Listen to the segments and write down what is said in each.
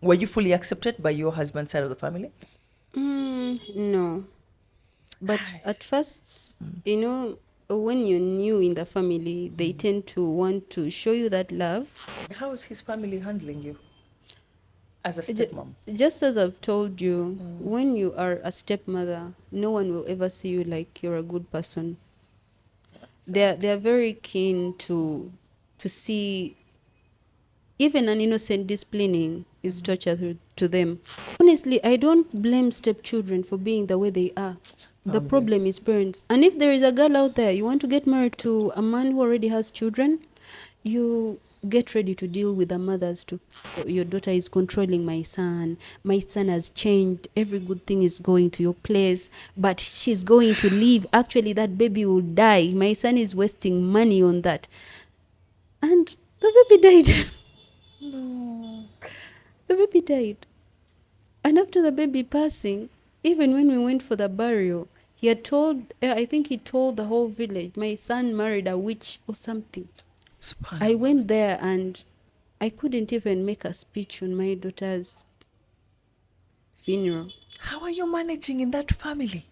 Were you fully accepted by your husband's side of the family? No. But at first, when you're new in the family, they tend to want to show you that love. How is his family handling you as a Ju- stepmom? Just as I've told you, when you are a stepmother, no one will ever see you like you're a good person. They're very keen to see even an innocent disciplining is torture to them. Honestly, I don't blame stepchildren for being the way they are. The Okay. problem is parents. And if there is a girl out there, you want to get married to a man who already has children, you get ready to deal with the mothers too. Your daughter is controlling my son. My son has changed. Every good thing is going to your place, but she's going to leave. Actually, that baby will die. My son is wasting money on that. And the baby died. No. The baby died. And after the baby passing, even when we went for the burial, he had told, I think he told the whole village, my son married a witch or something. I Subhanallah. went there and I couldn't even make a speech on my daughter's funeral. How are you managing in that family?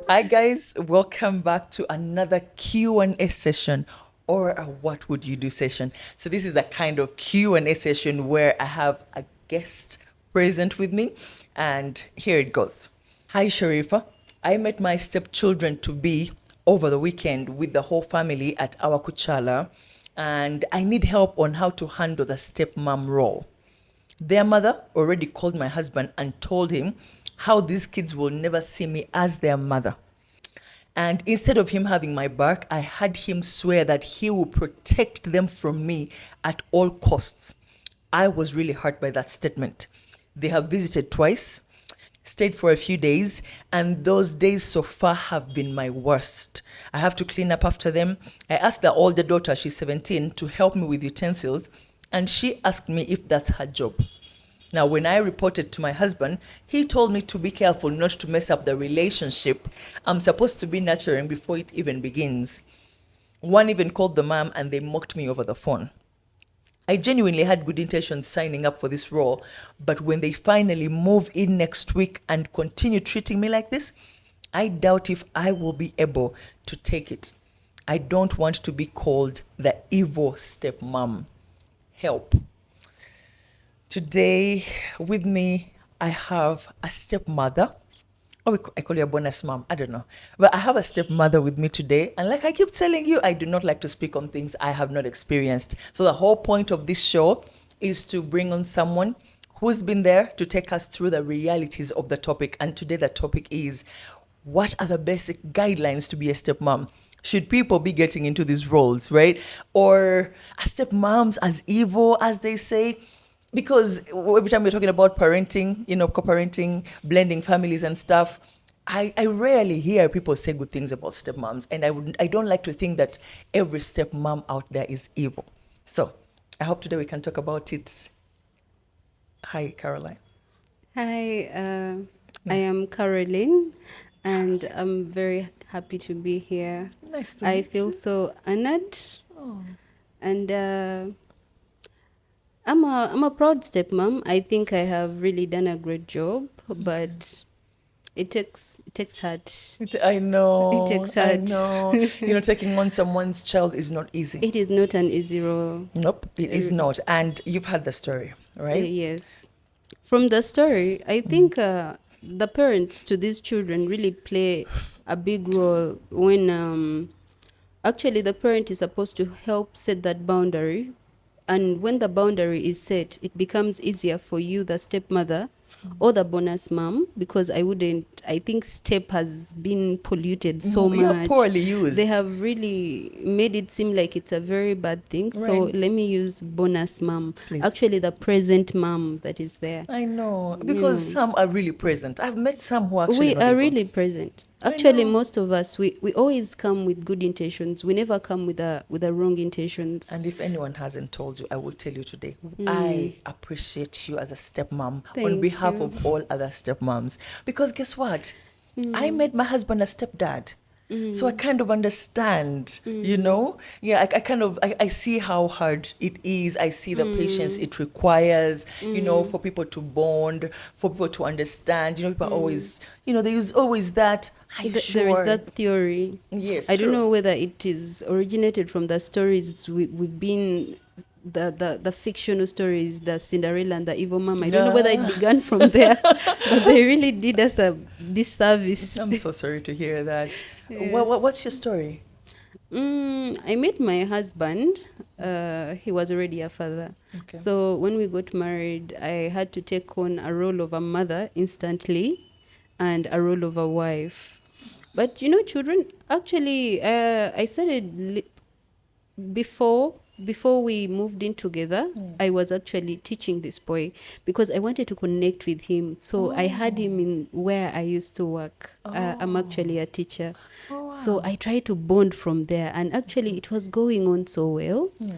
Hi guys, welcome back to another Q&A session or a what would you do session. So this is the kind of Q&A session where I have a guest present with me, and here it goes. Hi Sharifa, I met my stepchildren to be over the weekend with the whole family at our Kuchala, and I need help on how to handle the stepmom role. Their mother already called my husband and told him how these kids will never see me as their mother. And instead of him having my back, I had him swear that he will protect them from me at all costs. I was really hurt by that statement. They have visited twice, stayed for a few days, and those days so far have been my worst. I have to clean up after them. I asked the older daughter, she's 17, to help me with utensils, and she asked me if that's her job. Now, when I reported to my husband, he told me to be careful not to mess up the relationship. I'm supposed to be nurturing before it even begins. One even called the mom and they mocked me over the phone. I genuinely had good intentions signing up for this role, but when they finally move in next week and continue treating me like this, I doubt if I will be able to take it. I don't want to be called the evil stepmom. Help. Today with me, I have a stepmother. Oh, I call you a bonus mom. I don't know. But I have a stepmother with me today. And like I keep telling you, I do not like to speak on things I have not experienced. So the whole point of this show is to bring on someone who's been there to take us through the realities of the topic. And today the topic is, what are the basic guidelines to be a stepmom? Should people be getting into these roles, right? Or are stepmoms as evil as they say? Because every time we're talking about parenting, co-parenting, blending families and stuff, I rarely hear people say good things about stepmoms, and I don't like to think that every stepmom out there is evil. So I hope today we can talk about it. Hi, Caroline. Hi, I Yeah. am Caroline, and I'm very happy to be here. Nice to I meet feel you. so honored, Oh. and I'm a proud stepmom. I think I have really done a great job, but it takes heart. I It know, takes I heart. know. Taking on someone's child is not easy. It is not an easy role. Nope, it is not. And you've had the story, right? Yes. From the story, I think the parents to these children really play a big role when actually the parent is supposed to help set that boundary. And when the boundary is set, it becomes easier for you, the stepmother or the bonus mom, because I think step has been polluted so Yeah, much. poorly They used. have really made it seem like it's a very bad thing. So Right. let me use bonus mom, Please. actually the present mom that is there. I know. Because You some are really present. I've met some who are know, actually we not are even. really present. I Actually, know. most of us, we always come with good intentions. We never come with a wrong intentions. And if anyone hasn't told you, I will tell you today. Mm, I appreciate you as a stepmom on thank behalf you. of all other stepmoms. Because guess what? I Mm, made my husband a stepdad. So I kind of understand, you know? Yeah, I kind of, I see how hard it is. I see the patience it requires, you know, for people to bond, for people to understand. You know, people are always, you know, there's always that, are you There is sure? that theory. Yes, I don't true. know whether it is originated from the stories we've been the fictional stories, the Cinderella and the evil mom. I don't know whether it No. began from there, but they really did us a disservice. I'm so sorry to hear that. Yes. What's your story? I met my husband. He was already a father. Okay. So when we got married, I had to take on a role of a mother instantly and a role of a wife. But you know, children, actually, I started before before we moved in together. I Yes. was actually teaching this boy because I wanted to connect with him. So I had him in where I used to work. I'm actually a teacher. Oh, So wow. I tried to bond from there, and actually it was going on so well Yeah.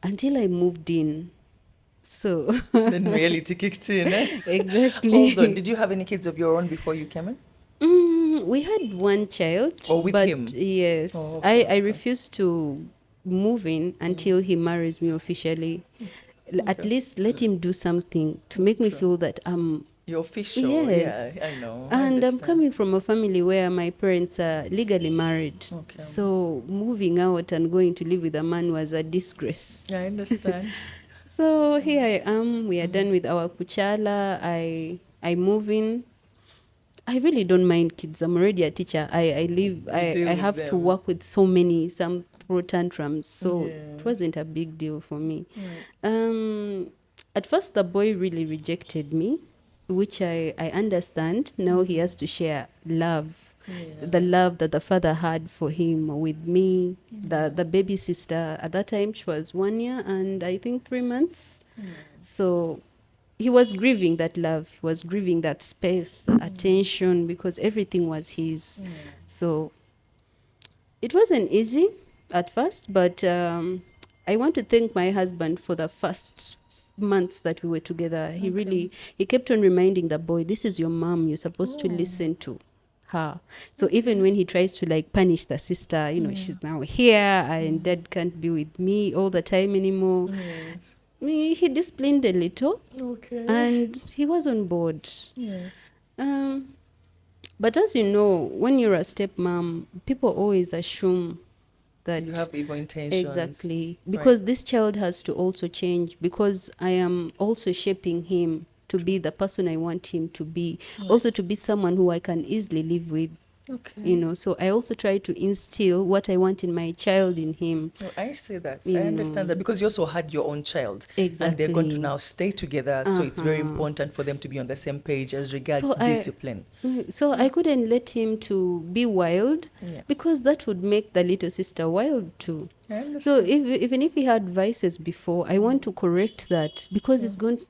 until I moved in. So Then reality kicked in, eh? Hold on. exactly. Did you have any kids of your own before you came in? We had one child, Or with but him? yes, Oh, okay, I okay. refused to move in until he marries me officially. At Okay. least let him do something to make me True. feel that I'm. You're official. Yeah, Yes. I know. I And I'm understand. coming from a family where my parents are legally married. Okay. So moving out and going to live with a man was a disgrace. Yeah, I understand. So here I am. We are done with our kuchala. I move in. I really don't mind kids. I'm already a teacher. I live. You I deal with have to them. work with so many. Some throw tantrums. So it Yes. wasn't a big deal for me. Right. Um, at first, the boy really rejected me, which I understand. Now he has to share love, the Yeah. love that the father had for him with me. The baby sister at that time, she was 1 year and I think 3 months. So he was grieving that love. He was grieving that space, the attention, because everything was his. So it wasn't easy at first, but I want to thank my husband for the first months that we were together. He Okay. really, he kept on reminding the boy, this is your mom, you're supposed to Oh. listen to her. So even when he tries to like punish the sister, you know, she's now here and dad can't be with me all the time anymore. Yes. He disciplined a little Okay. and he was on board. Yes. Um, but as you know, when you're a stepmom, people always assume You that have evil intentions. exactly Right. because this child has to also change because I am also shaping him to be the person I want him to be, also to be someone who I can easily live with. Okay. You know, so I also try to instill what I want in my child in him. No, I see that. I You understand know, that because you also had your own child and they're going to exactly. now stay together. So it's very Uh-huh. important for them to be on the same page as regards So I discipline. so I couldn't let him to be wild Yeah. because that would make the little sister wild too. I So understand. even if he had vices before, I want to correct that because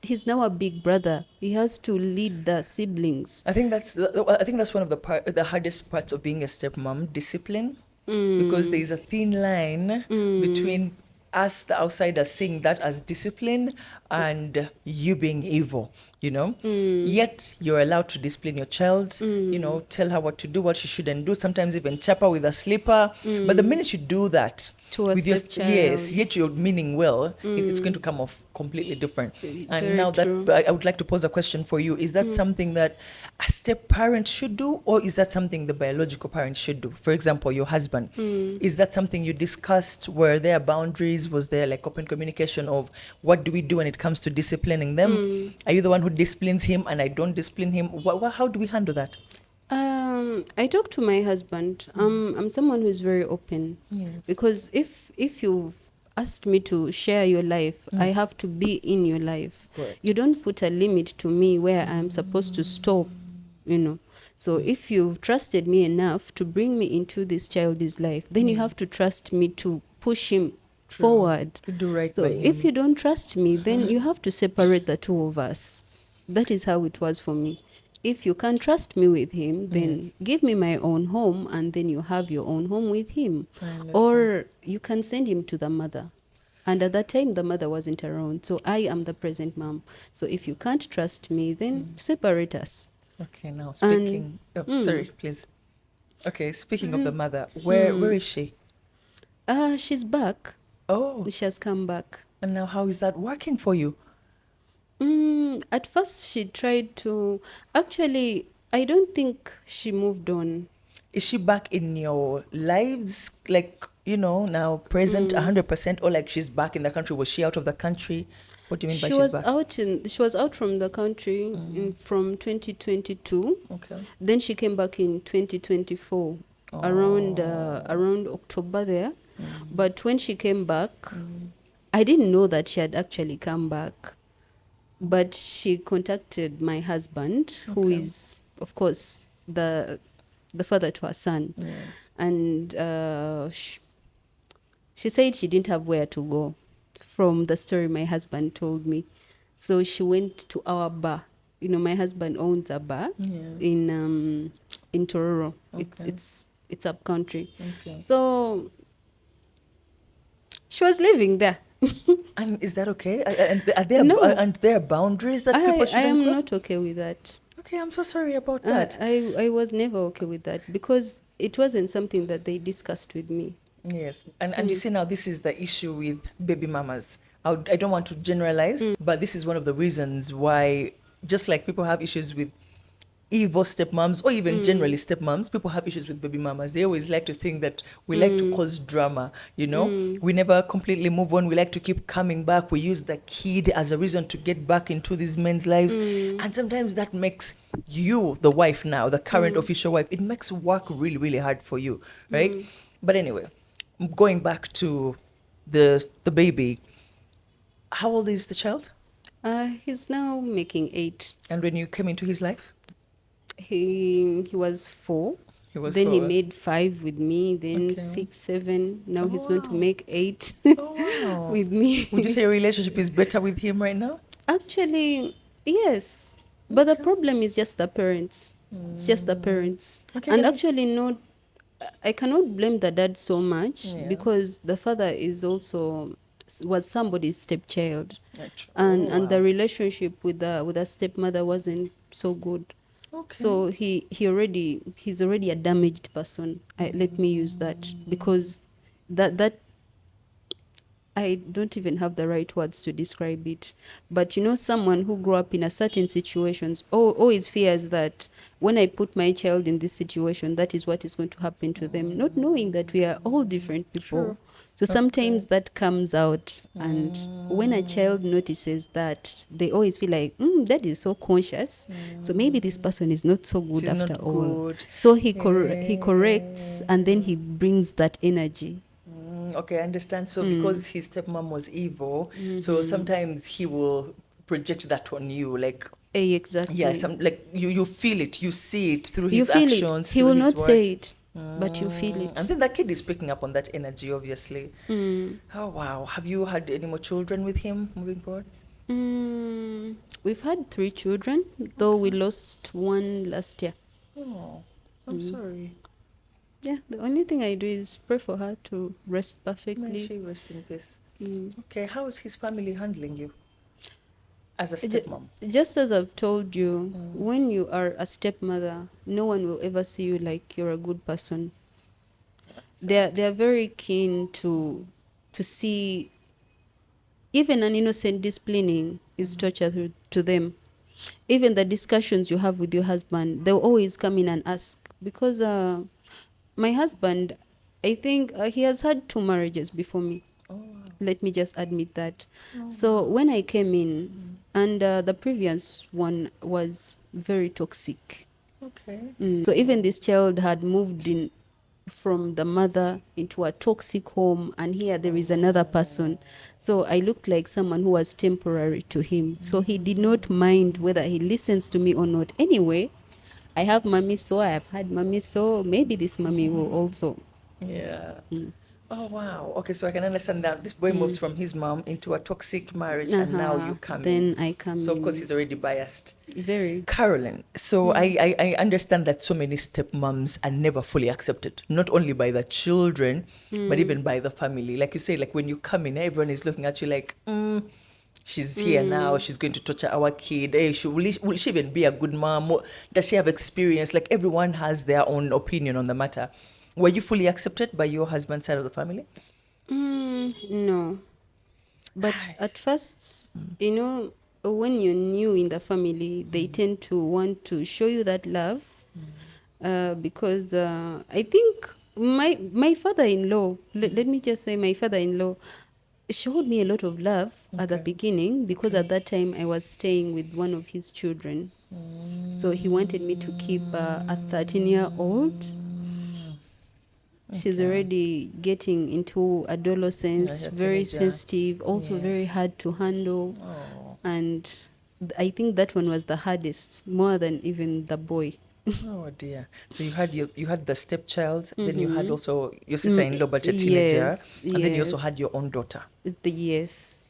he's now a big brother. He has to lead the siblings. I think that's one of the hardest parts of being a stepmom, discipline, because there is a thin line between us, the outsiders, seeing that as discipline and you being evil, you know. Yet you're allowed to discipline your child, you know, tell her what to do, what she shouldn't do, sometimes even chap her with a slipper. But the minute you do that, To a with your yes, stepchild. yet you're meaning well, it's going to come off completely different. And Very now that true. I would like to pose a question for you: is that something that a step parent should do, or is that something the biological parent should do? For example, your husband, is that something you discussed? Were there boundaries? Was there like open communication of what do we do when it comes to disciplining them? Are you the one who disciplines him and I don't discipline him? How do we handle that? I talk to my husband. I'm someone who is very open Yes. because if you've asked me to share your life, I Yes. have to be in your life. Correct. You don't put a limit to me where I'm supposed to stop, you know. So if you've trusted me enough to bring me into this child's life, then you have to trust me to push him True. forward. To do right by So if you him. don't trust me, then you have to separate the two of us. That is how it was for me. If you can't trust me with him, then Yes. give me my own home and then you have your own home with him. I understand. Or you can send him to the mother. And at that time, the mother wasn't around. So I am the present mom. So if you can't trust me, then separate us. Okay, now And speaking. Oh, sorry, please. Okay, speaking of the mother, where is she? She's back. Oh, She has come back. and now how is that working for you? At first, she tried to. Actually, I don't think she moved on. Is she back in your lives, like, now present 100%, or like she's back in the country? Was she out of the country? What do you mean by she's back? She was out from the country from 2022. Okay. Then she came back in 2024, around October there. But when she came back, I didn't know that she had actually come back. But she contacted my husband, who Okay. is, of course, the father to her son. Yes. And she said she didn't have where to go from the story my husband told me. So she went to our bar. My husband owns a bar Yeah. in Tororo. Okay. It's up country. Okay. So she was living there. And is that okay? No. And there are boundaries that people I shouldn't am cross? not okay with that. Okay, I'm so sorry about that. I was never okay with that because it wasn't something that they discussed with me. Yes, and you see now this is the issue with baby mamas. I don't want to generalize, but this is one of the reasons why, just like people have issues with evil stepmoms or even generally stepmoms, people have issues with baby mamas. They always like to think that we like to cause drama, we never completely move on. We like to keep coming back. We use the kid as a reason to get back into these men's lives, and sometimes that makes you, the wife now, the current official wife, it makes work really, really hard for you, right? But anyway, going back to the baby, how old is the child? He's now making 8. And when you came into his life? He was 4. He was Then he 4. made 5 with me. Then Okay. 6, 7. Now Oh, he's going to wow. make 8 Oh, wow. with me. Would you say your relationship is better with him right now? Actually, yes. But the Okay. problem is just the parents. It's just the parents. Okay, And let me- actually, no, I cannot blame the dad so much Yeah. because the father was somebody's stepchild, Right. and Oh, the wow. relationship with the stepmother wasn't so good. Okay. So he's already a damaged person. Let me use that because that I don't even have the right words to describe it. But someone who grew up in a certain situations always fears that when I put my child in this situation, that is what is going to happen to them, not knowing that we are all different people. True. So sometimes that comes out, and when a child notices that, they always feel like, that is so conscious. So maybe this person is not so good She's after not all. good. So he corrects, and then he brings that energy. Okay, I understand. So because his stepmom was evil, so sometimes he will project that on you, like Exactly. yeah, like you feel it, you see it through You his feel it. actions, He through will his not words. say it, but you feel And it. then the kid is picking up on that energy, obviously. Oh wow! Have you had any more children with him moving forward? We've had 3 children, though we lost one last year. Oh, I'm sorry. Yeah, the only thing I do is pray for her to rest May perfectly. she rest in peace. Okay, how is his family handling you as a Ju- stepmom? Just as I've told you, when you are a stepmother, no one will ever see you like you're a good person. They're very keen to see even an innocent disciplining is torture to them. Even the discussions you have with your husband, they'll always come in and ask. Because my husband, I think he has had 2 marriages before me. Oh, wow. Let me just admit that. So when I came in, and the previous one was very toxic. Okay. So even this child had moved in from the mother into a toxic home, and here there is another person. So I looked like someone who was temporary to him. So he did not mind whether he listens to me or not. Anyway, I have mommy, so I have had mommy, so maybe this mommy will also. Yeah. Oh wow. Okay, so I can understand that this boy moves from his mom into a toxic marriage, and now you come Then in. I come So of course in. he's already biased. Very. Carolyn, so I understand that so many stepmoms are never fully accepted, not only by the children, but even by the family. Like you say, like when you come in, everyone is looking at you like, she's here now, she's going to torture our kid. Hey, will she even be a good mom? Does she have experience? Like, everyone has their own opinion on the matter. Were you fully accepted by your husband's side of the family? No. But at first, you know, when you're new in the family, they tend to want to show you that love, because I think my father-in-law, let me just say, my father-in-law showed me a lot of love at the Okay. beginning, because Okay. at that time I was staying with one of his children. So he wanted me to keep a 13-year-old. She's Okay. already getting into Yeah, adolescence, you're a very teenager. sensitive, also very Yes. hard to handle. Oh. And I think that one was the hardest, more than even the boy. Oh dear. So you had the stepchild, then you had Mm-hmm. also your sister-in-law, but a teenager, Yes, and then you also had yes, your own daughter. yes.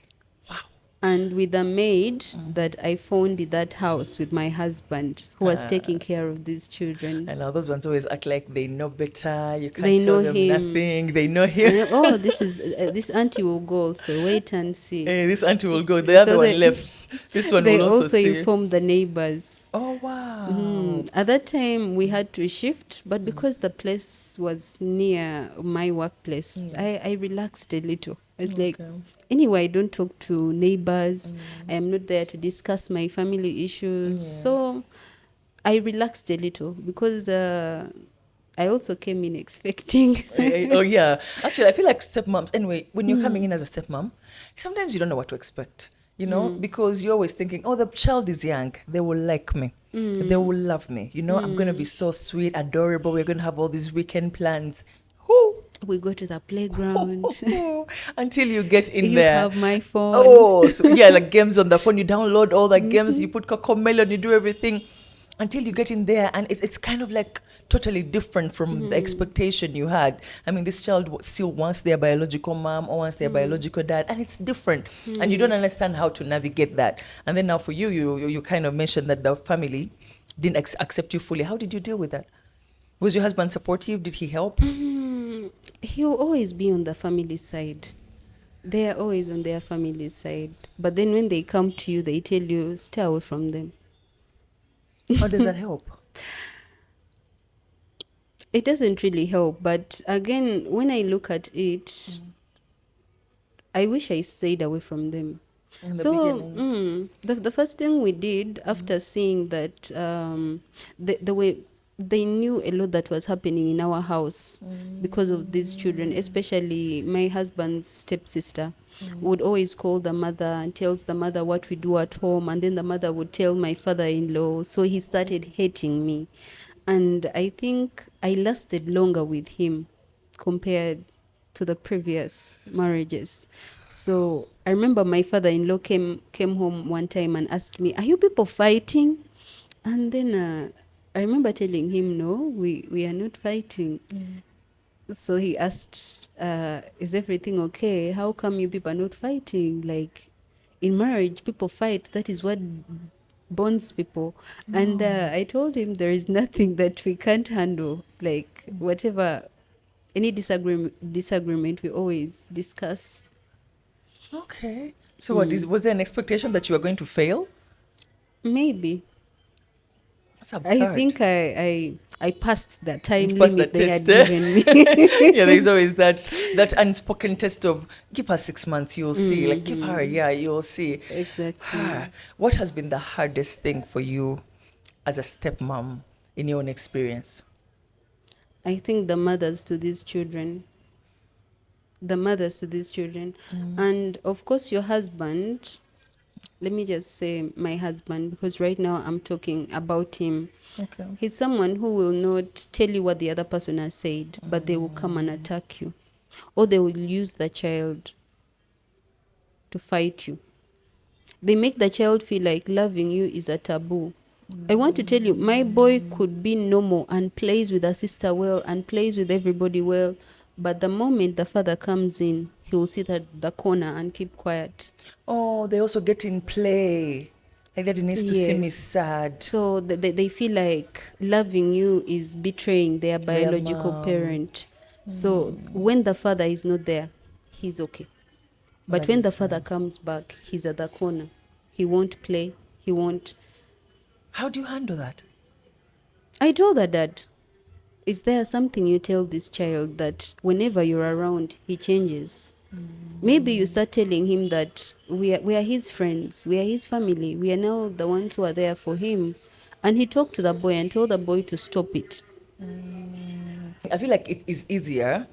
Wow. And with a maid that I found in that house with my husband, who was taking care of these children. And now those ones always act like they know better. You can't They tell know them him. nothing. They know him. And oh, this auntie will go, so wait and see. Hey, this auntie will go. The other So one they left. This one they will also also see. inform the neighbors. Oh wow. At that time, we had to shift, but because the place was near my workplace, Yes. I relaxed a little. It's like, Okay. anyway, I don't talk to neighbors. I am not there to discuss my family issues. Yes. So I relaxed a little, because I also came in expecting. Oh yeah. Actually, I feel like stepmoms. Anyway, when you're coming in as a stepmom, sometimes you don't know what to expect. Because you're always thinking, "Oh, the child is young. They will like me. They will love me. I'm gonna be so sweet, adorable. We're gonna have all these weekend plans." Whoo! We go to the playground. Until you get in You there. have my phone. Oh, so yeah, like games on the phone. You download all the games, you put Coco Melon, you do everything until you get in there. And it's kind of like totally different from the expectation you had. I mean, this child still wants their biological mom or wants their biological dad, and it's different. And you don't understand how to navigate that. And then now for you kind of mentioned that the family didn't accept you fully. How did you deal with that? Was your husband supportive? Did he help? He'll always be on the family side. They are always on their family side. But then when they come to you, they tell you, stay away from them. How does that help? It doesn't really help. But again, when I look at it, I wish I stayed away from them. In the So beginning. the first thing we did after seeing that the way they knew a lot that was happening in our house because of these children, especially my husband's stepsister, would always call the mother and tells the mother what we do at home, and then the mother would tell my father-in-law. So he started hating me, and I think I lasted longer with him compared to the previous marriages. So I remember my father-in-law came home one time and asked me, "Are you people fighting?" And then I remember telling him, "No, we are not fighting." So he asked, "Is everything okay? How come you people are not fighting? Like, in marriage, people fight. That is what bonds people." And I told him there is nothing that we can't handle. Like, whatever, any disagreement, we always discuss. Okay. So was there an expectation that you were going to fail? Maybe. That's I absurd. think I passed the time You've passed that limit they test. had given me. Yeah, there's always that unspoken test of give her 6 months, you'll see. Like give her a year, you'll see. Exactly. What has been the hardest thing for you as a stepmom in your own experience? I think the mothers to these children, the mothers to these children, and of course your husband. Let me just say my husband, because right now I'm talking about him. Okay. He's someone who will not tell you what the other person has said, but they will come and attack you, or they will use the child to fight you. They make the child feel like loving you is a taboo. I want to tell you, my boy could be normal and plays with her sister well and plays with everybody well, but the moment the father comes in, he will sit at the corner and keep quiet. Oh, they also get in play. Like daddy needs to see me Yes. sad. So they feel like loving you is betraying their Their biological mom. parent. So when the father is not there, he's okay. But That when the is father comes back, he's at the corner. He won't play. He won't. How do you handle that? I told her, Dad, is there something you tell this child that whenever you're around, he changes? Maybe you start telling him that we are his friends, we are his family, we are now the ones who are there for him. And he talked to the boy and told the boy to stop it. I feel like it is easier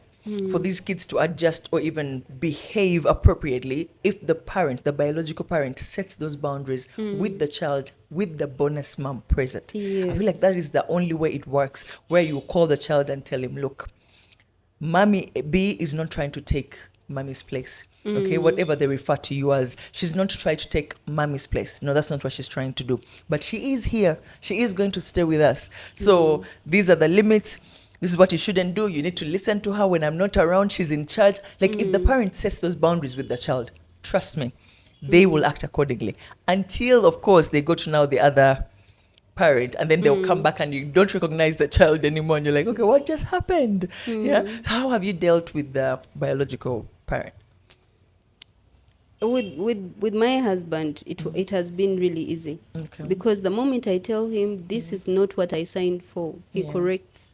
for these kids to adjust or even behave appropriately if the parent, the biological parent, sets those boundaries with the child, with the bonus mom present. I feel like Yes. that is the only way it works, where you call the child and tell him, look, Mommy B is not trying to take mommy's place. Okay, whatever they refer to you as, she's not trying to take mommy's place. No, that's not what she's trying to do. But she is here. She is going to stay with us. So these are the limits. This is what you shouldn't do. You need to listen to her when I'm not around. She's in charge. Like if the parent sets those boundaries with the child, trust me, they will act accordingly. Until, of course, they go to now the other parent, and then they'll come back and you don't recognize the child anymore, and you're like, okay, what just happened? Yeah. How have you dealt with the biological parent? With my husband, it has been really easy. Okay. Because the moment I tell him this is not what I signed for, he Yeah. corrects.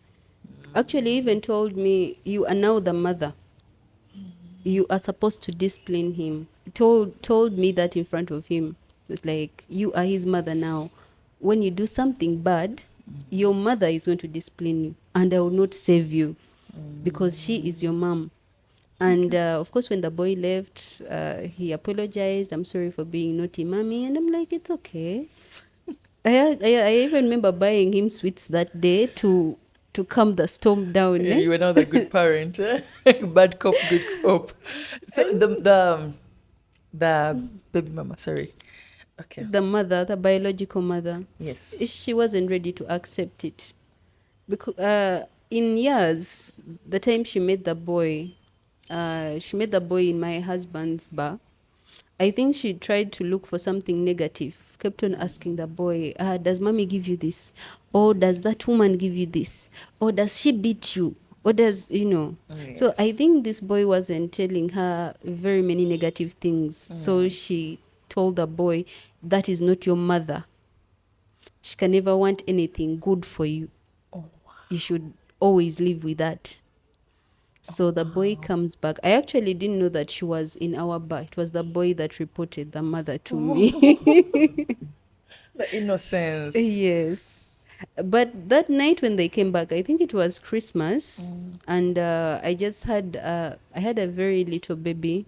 Actually, even told me, you are now the mother. You are supposed to discipline him. Told me that in front of him. It's like, you are his mother now. When you do something bad, your mother is going to discipline you, and I will not save you because she is your mom. And of course, when the boy left, he apologized. I'm sorry for being naughty, mommy. And I'm like, it's okay. I even remember buying him sweets that day to calm the storm down. Yeah, Eh? you were now the good parent. Bad cop, good cop. So the baby mama, sorry. Okay. The mother, the biological mother, Yes. she wasn't ready to accept it. Because in years, the time she met the boy in my husband's bar. I think she tried to look for something negative, kept on asking the boy, does mommy give you this? Or does that woman give you this? Or does she beat you? Or does, you know? So I Yes. think this boy wasn't telling her very many negative things. So she told the boy, that is not your mother. She can never want anything good for you. Oh, You should always live with that. So the boy comes back. I actually didn't know that she was in our bar. It was the boy that reported the mother to me. the innocence. Yes. But that night when they came back, I think it was Christmas, and I had a very little baby.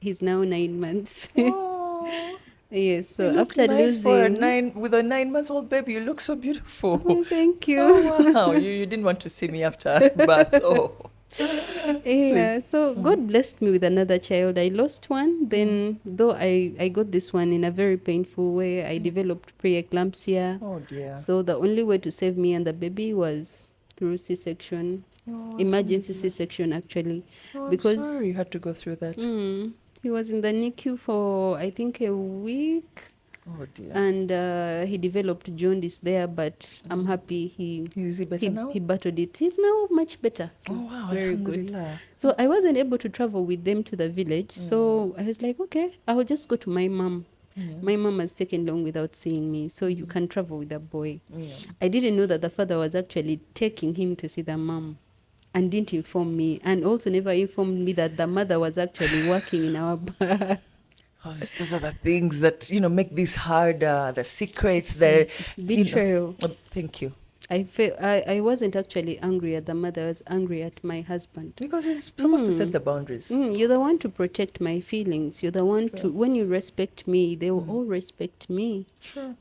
He's now 9 months. Oh, Yes. you So look after nice for losing, with a 9 months old baby. You look so beautiful. thank you. Oh wow, you didn't want to see me after birth. Oh, please. Yeah, so God blessed me with another child. I lost one, then though I got this one in a very painful way. I developed preeclampsia. Oh dear. So the only way to save me and the baby was through C-section, Oh, emergency C-section actually, oh, I'm sorry because you had to go through that. he was in the NICU for I think a week, Oh dear. and he developed jaundice there. But I'm happy Is he better now? he battled it. He's now much better. Oh He's wow, very good. alhamdulillah. So I wasn't able to travel with them to the village. So I was like, okay, I'll just go to my mom. Yeah. My mom has taken long without seeing me, so you can travel with the boy. Yeah. I didn't know that the father was actually taking him to see the mom and didn't inform me, and also never informed me that the mother was actually working in our bar. Those are the things that make this harder. The secrets, Betrayal. Thank you. I wasn't actually angry at the mother. I was angry at my husband. Because he's supposed to set the boundaries. You're the one to protect my feelings. You're the one to, when you respect me, they will all respect me. Sure.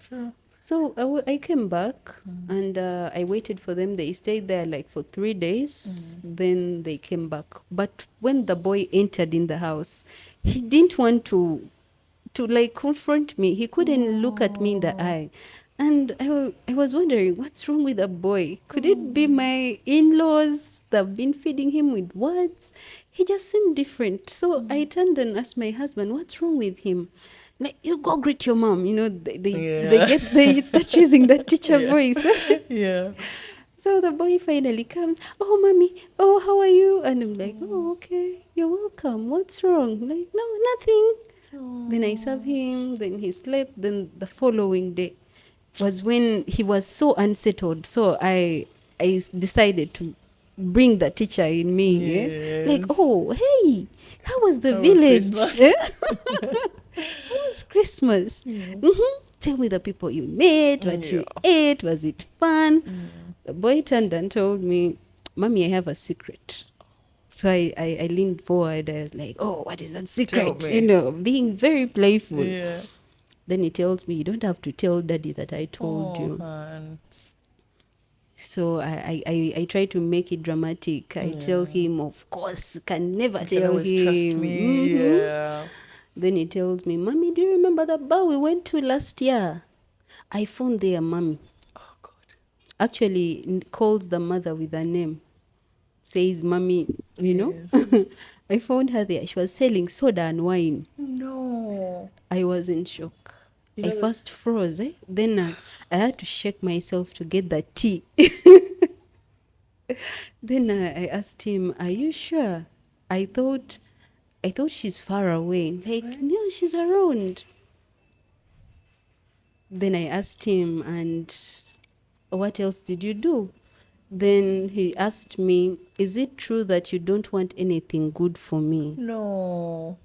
Sure. So I came back and I waited for them. They stayed there like for 3 days. Then they came back. But when the boy entered in the house, he didn't want to like confront me. He couldn't look at me in the eye. And I was wondering, what's wrong with the boy? Could it be my in-laws that have been feeding him with words? He just seemed different. So I turned and asked my husband, what's wrong with him? Like, you go greet your mom. They Yeah. start using that teacher Yeah. voice. Yeah. So the boy finally comes, oh, mommy, oh, how are you? And I'm like, oh, okay, you're welcome. What's wrong? Like, no, nothing. Then I serve him, then he slept. Then the following day was when he was so unsettled. So I decided to bring the teacher in me. Eh? Like, Yes. oh, hey, how was the That was village? Christmas. Eh? How was Christmas? Yeah. Tell me the people you met, what Yeah. you ate, was it fun? The boy turned and told me, mommy, I have a secret. So I leaned forward. I was like, oh, what is that Tell secret? You me. know, being very playful. Yeah. Then he tells me, you don't have to tell daddy that I told Oh, you. hon. So I try to make it dramatic. I tell Yeah. him, of course, can never You can tell always trust him. me. Yeah. Then he tells me, mommy, do you remember that bar we went to last year? I found there, mommy. Oh, God. Actually, calls the mother with a name. Says, mommy, you know. Yes. I found her there. She was selling soda and wine. No. I was in shock. You I know that. first froze. Then I had to shake myself to get the tea. Then I asked him, "Are you sure?" I thought, I thought she's far away. Like, Right? no, she's around. Then I asked him, and what else did you do? Then he asked me, "Is it true that you don't want anything good for me?" No.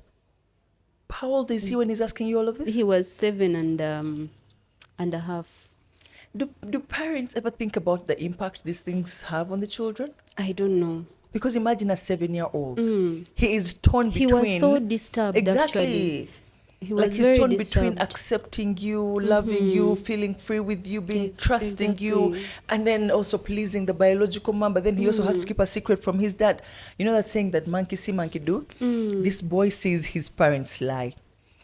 How old is he when he's asking you all of this? He was 7 and a half. Do parents ever think about the impact these things have on the children? I don't know. Because imagine a 7-year-old. He is torn He was so between. disturbed, actually. Exactly. He Like was he's very torn between disturbed. accepting you, loving you, feeling free with you, being trusting you, Exactly. and then also pleasing the biological mom. But then he also has to keep a secret from his dad. You know that saying that monkey see, monkey do? This boy sees his parents lie.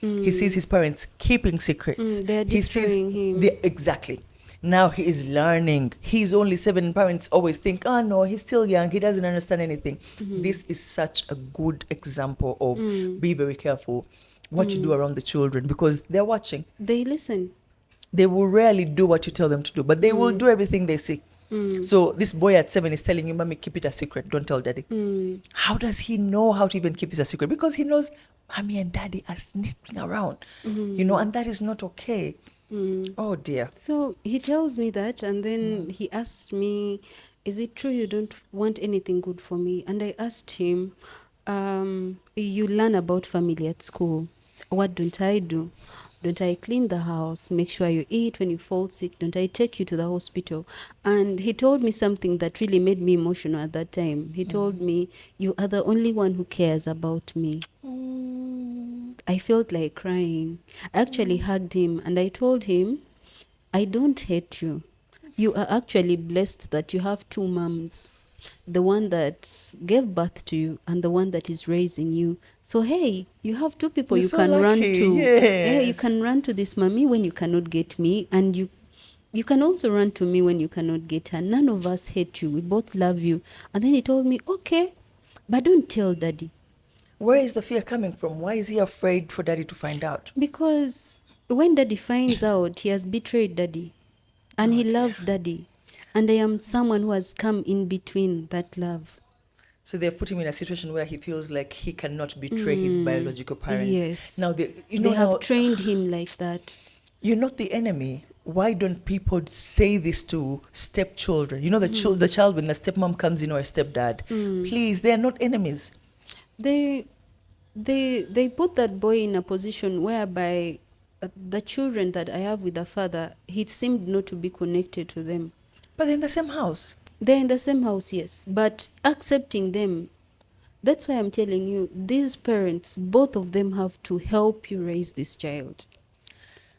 He sees his parents keeping secrets. They're He sees destroying him. exactly. Now he is learning. He's only 7, and parents always think, oh no, he's still young. He doesn't understand anything. This is such a good example of be very careful what you do around the children because they're watching. They listen. They will rarely do what you tell them to do, but they will do everything they see. So this boy at 7 is telling you, mommy, keep it a secret. Don't tell daddy. How does he know how to even keep this a secret? Because he knows mommy and daddy are sneaking around, and that is not okay. Oh dear. So he tells me that, and then he asked me, "Is it true you don't want anything good for me?" And I asked him, "You learn about family at school. What don't I do? Don't I clean the house, make sure you eat when you fall sick? Don't I take you to the hospital?" And he told me something that really made me emotional at that time. He told me, "You are the only one who cares about me." I felt like crying. I actually hugged him and I told him, I don't hate you. You are actually blessed that you have two moms, the one that gave birth to you and the one that is raising you. So, hey, you have two people You're you so can run lucky. to. Yeah, you Yes. can run to this mommy when you cannot get me, and you can also run to me when you cannot get her. None of us hate you. We both love you. And then he told me, okay, but don't tell daddy. Where is the fear coming from? Why is he afraid for daddy to find out? Because when daddy finds out, he has betrayed daddy. And Oh he dear. loves daddy. And I am someone who has come in between that love. So they've put him in a situation where he feels like he cannot betray his biological parents. Yes. Now, They have now trained him like that. you're not the enemy. Why don't people say this to stepchildren? You know, the child when the stepmom comes in or a stepdad. Please, they are not enemies. They they put that boy in a position whereby the children that I have with the father, he seemed not to be connected to them. But they're in the same house. They're in the same house, yes, but accepting them. That's why I'm telling you, these parents, both of them have to help you raise this child.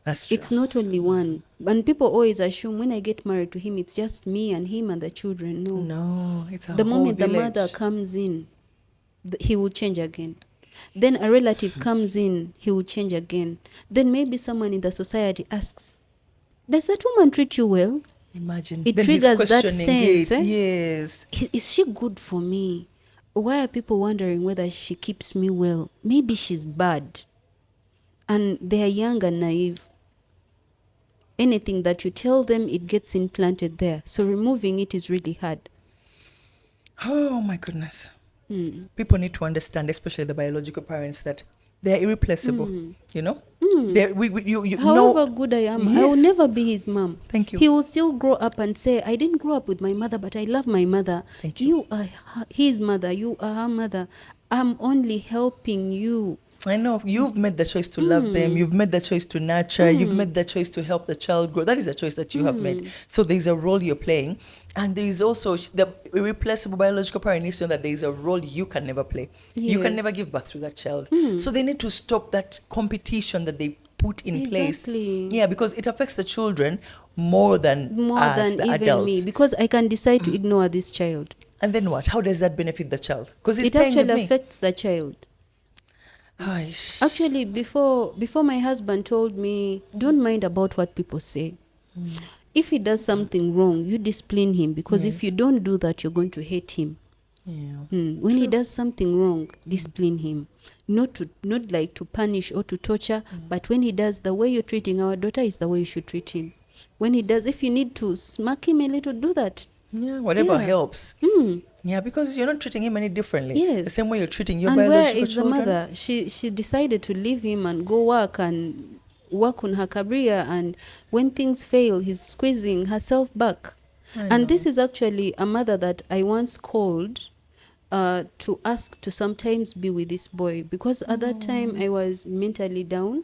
That's true. It's not only one. And people always assume when I get married to him, it's just me and him and the children. No. No, it's a The whole moment the village. mother comes in, he will change again. Then a relative comes in, he will change again. Then maybe someone in the society asks, does that woman treat you well? Imagine. It Then he's triggers that questioning sense. it. Yes. Is she good for me? Why are people wondering whether she keeps me well? Maybe she's bad. And they are young and naive. anything that you tell them, it gets implanted there. So removing it is really hard. Oh my goodness. People need to understand, especially the biological parents, that they're irreplaceable. You know, you However know. good I am, I will Yes. never be his mom. Thank you. He will still grow up and say, I didn't grow up with my mother, but I love my mother. Thank you. You are his mother, you are her mother. I'm only helping you. I know you've made the choice to love them. You've made the choice to nurture. You've made the choice to help the child grow. That is a choice that you have made. So there's a role you're playing, and there is also the irreplaceable biological parent needs to know that there is a role you can never play. You can never Yes. give birth to that child. So they need to stop that competition that they put in place. Exactly. Yeah, because it affects the children more than More us, than the even adults. me, because I can decide to ignore this child. And then what? How does that benefit the child? Because he's It staying with actually me. affects the child. Aish. Actually, before my husband told me, don't mind about what people say. If he does something wrong, you discipline him, because if you Yes. don't do that, you're going to hate him. Yeah. When he True. does something wrong, discipline him. Not like to punish or to torture, but when he does, the way you're treating our daughter is the way you should treat him. When he does, if you need to smack him a little, do that. Yeah, whatever Yeah. helps. Yeah, because you're not treating him any differently. Yes. The same way you're treating your And where biological is the children. mother? She decided to leave him and go work on her career, and when things fail, he's squeezing herself back. And this is actually a mother that I once called to ask to sometimes be with this boy, because at that time I was mentally down.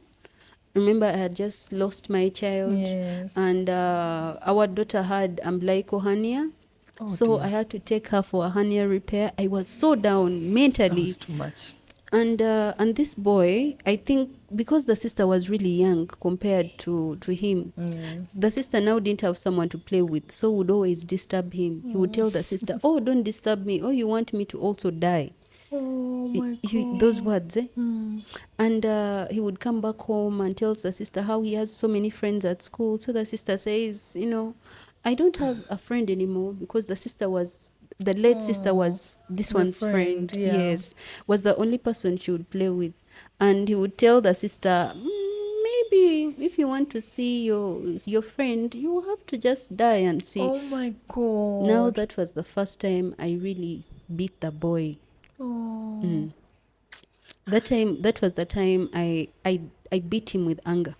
Remember, I had just lost my child, Yes. and our daughter had umbilical hernia. Oh, So dear. I had to take her for a hernia repair. I was so down That mentally. was too much. And this boy, I think, because the sister was really young compared to him, Yes. the sister now didn't have someone to play with, so would always disturb him. He would tell the sister, oh, don't disturb me, oh, you want me to also die. Oh my Those God. words, eh? And he would come back home and tells the sister how he has so many friends at school. So the sister says, I don't have a friend anymore, because the late sister was this The one's friend. friend, yeah. Yes, was the only person she would play with. And he would tell the sister, maybe if you want to see your friend, you have to just die and see. Oh my God. Now that was the first time I really beat the boy. Oh. That was the time I beat him with anger.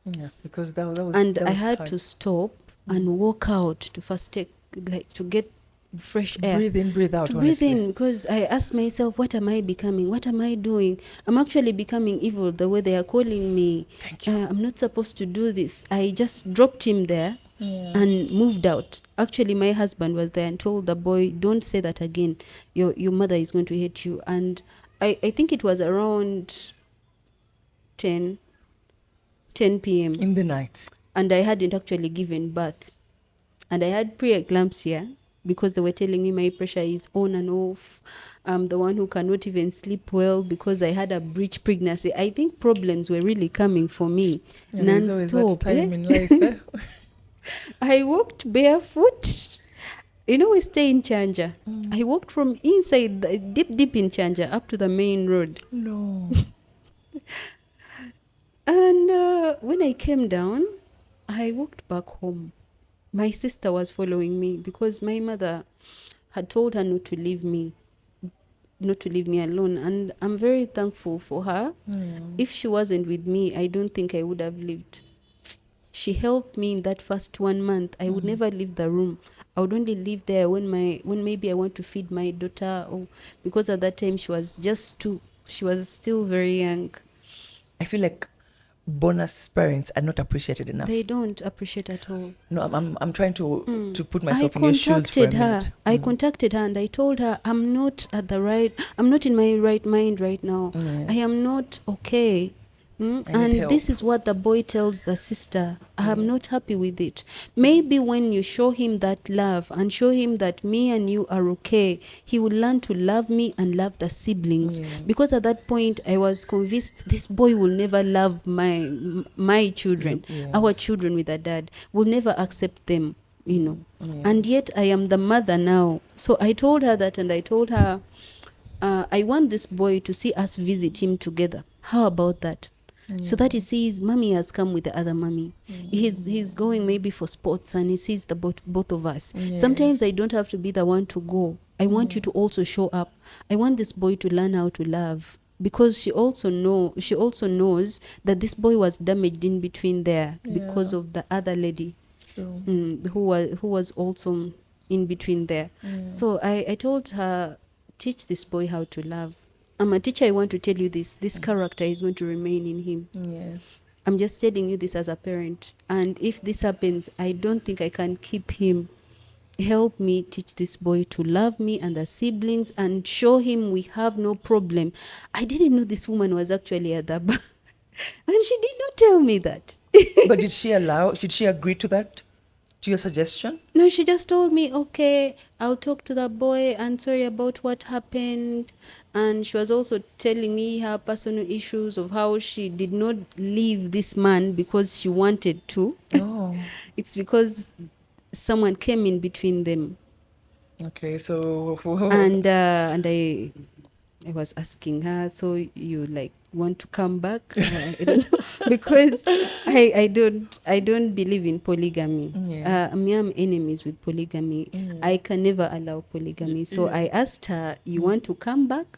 Yeah, because that was And that I was had hard. to stop and walk out to first to get fresh air. Breathe in, breathe out. To Honestly. breathe in, because I asked myself, what am I becoming? What am I doing? I'm actually becoming evil the way they are calling me. Thank you. I'm not supposed to do this. I just dropped him there and moved out. Actually, my husband was there and told the boy, don't say that again. Your mother is going to hate you. And I think it was around 10 p.m. In the night. and I hadn't actually given birth. And I had preeclampsia, because they were telling me my pressure is on and off. I'm the one who cannot even sleep well because I had a breech pregnancy. I think problems were really coming for me. Yeah, there's always that Non-stop. time in life. Eh? I walked barefoot. We stay in Chanja. I walked from inside, deep in Chanja, up to the main road. No. And when I came down, I walked back home. My sister was following me, because my mother had told her not to leave me alone. And I'm very thankful for her. If she wasn't with me, I don't think I would have lived. She helped me in that first 1 month. I would never leave the room. I would only live there when maybe I want to feed my daughter, or because at that time she was just 2. She was still very young. I feel like bonus parents are not appreciated enough. They don't appreciate at all. No, I'm trying to put I myself in your shoes for a contacted her. minute. I contacted her and I told her, I'm not in my right mind right now. Yes. I am not okay. I need And help. this is what the boy tells the sister. I'm not happy with it. Maybe when you show him that love and show him that me and you are okay, he will learn to love me and love the siblings. Yes. Because at that point, I was convinced this boy will never love my children, Yes. our children with a dad, will never accept them. Yes. And yet I am the mother now. So I told her that, and I told her, I want this boy to see us visit him together. How about that? so that he sees mommy has come with the other mommy. He's going maybe for sports and he sees the both of us. Sometimes I don't have to be the one to go. I want you to also show up. I want this boy to learn how to love, because she also knows that this boy was damaged in between there because Yeah. of the other lady, True. who was also in between there. So I told her, teach this boy how to love. I'm a teacher. I want to tell you this character is going to remain in him. Yes. I'm just telling you this as a parent, and if this happens, I don't think I can keep him. Help me teach this boy to love me and the siblings and show him we have no problem. I didn't know this woman was actually at the bar. And she did not tell me that. But did she agree to that? To your suggestion? No, she just told me, okay, I'll talk to the boy and sorry about what happened. And she was also telling me her personal issues of how she did not leave this man because she wanted to. Oh. It's because someone came in between them. Okay, so And I was asking her, so you like want to come back? I don't know, because I don't believe in polygamy. Yes. Me, I'm enemies with polygamy. I can never allow polygamy. So I asked her, you want to come back?